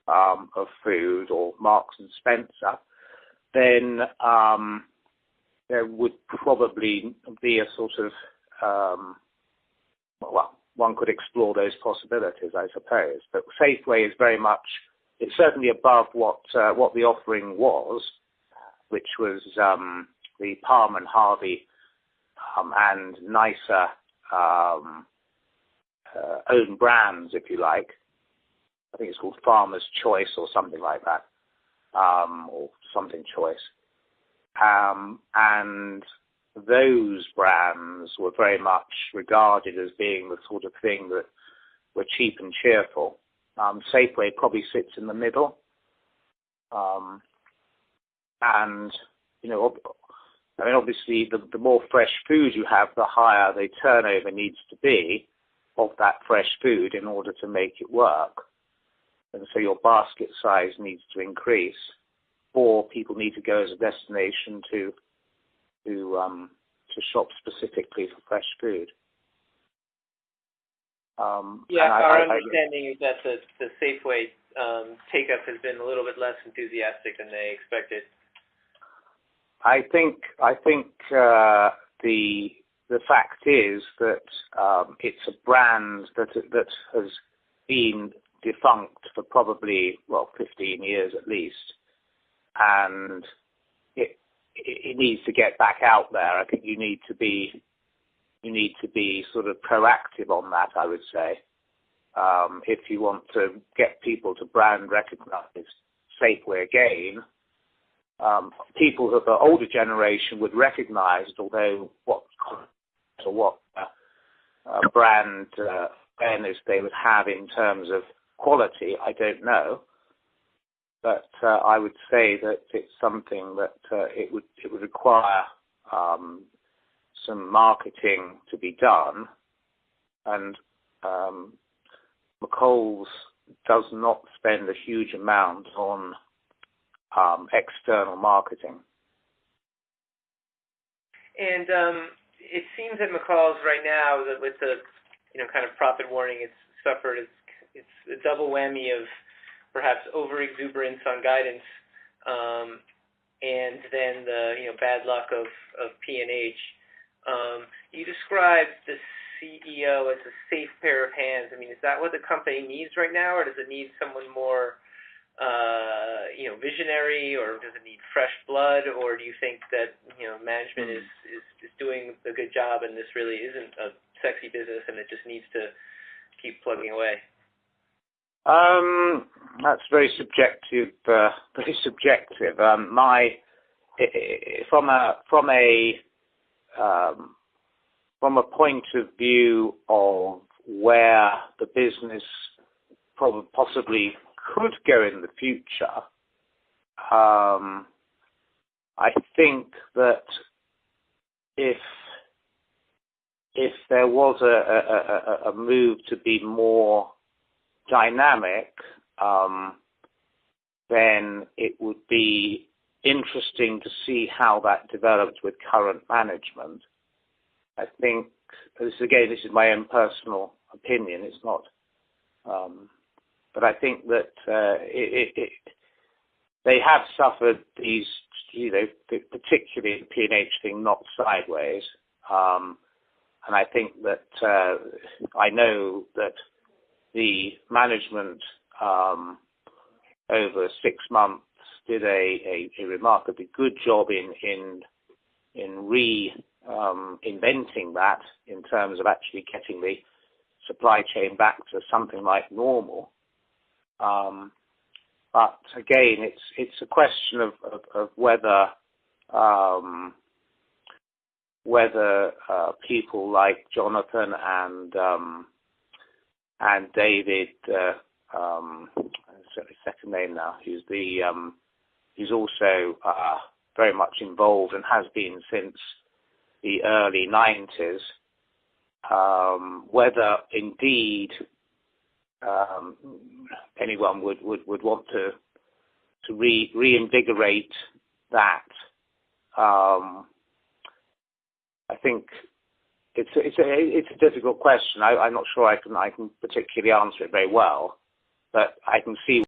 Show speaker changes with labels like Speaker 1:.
Speaker 1: of food, or Marks and Spencer, then there would probably be a sort of, well, one could explore those possibilities, I suppose. But Safeway is very much, it's certainly above what the offering was, which was the Palm and Harvey and nicer own brands, if you like. I think it's called Farmer's Choice or something like that, or something Choice. And those brands were very much regarded as being the sort of thing that were cheap and cheerful. Safeway probably sits in the middle. And, you know, I mean, obviously, the more fresh food you have, the higher the turnover needs to be of that fresh food in order to make it work. And so your basket size needs to increase, or people need to go as a destination to shop specifically for fresh food.
Speaker 2: Our understanding is that the Safeway take-up has been a little bit less enthusiastic than they expected.
Speaker 1: I think the fact is that it's a brand that has been defunct for probably 15 years at least, and it needs to get back out there. I think you need to be sort of proactive on that, I would say, if you want to get people to brand recognize Safeway again. People of the older generation would recognize it, although what brand awareness they would have in terms of quality, I don't know. But I would say that it's something that it would require some marketing to be done, and McColl's does not spend a huge amount on external marketing.
Speaker 2: And it seems that McCall's right now, that with the kind of profit warning it's suffered, it's a double whammy of perhaps over exuberance on guidance, and then the bad luck of P&H. You described the CEO as a safe pair of hands. I mean, is that what the company needs right now, or does it need someone more visionary, or does it need fresh blood, or do you think that management is doing a good job and this really isn't a sexy business and it just needs to keep plugging away?
Speaker 1: That's very subjective. From a point of view of where the business possibly could go in the future, I think that if there was a move to be more dynamic, then it would be interesting to see how that developed with current management. I think, this is my own personal opinion, it's not, but I think that they have suffered these, particularly the P&H thing, not sideways, and I think that I know that the management over 6 months did a remarkably good job in inventing that, in terms of actually getting the supply chain back to something like normal. But again, it's a question of whether people like Jonathan and David, second name now, he's also very much involved and has been since the early 90s, whether indeed anyone would want to reinvigorate that. I think it's a difficult question. I'm not sure I can particularly answer it very well, but I can see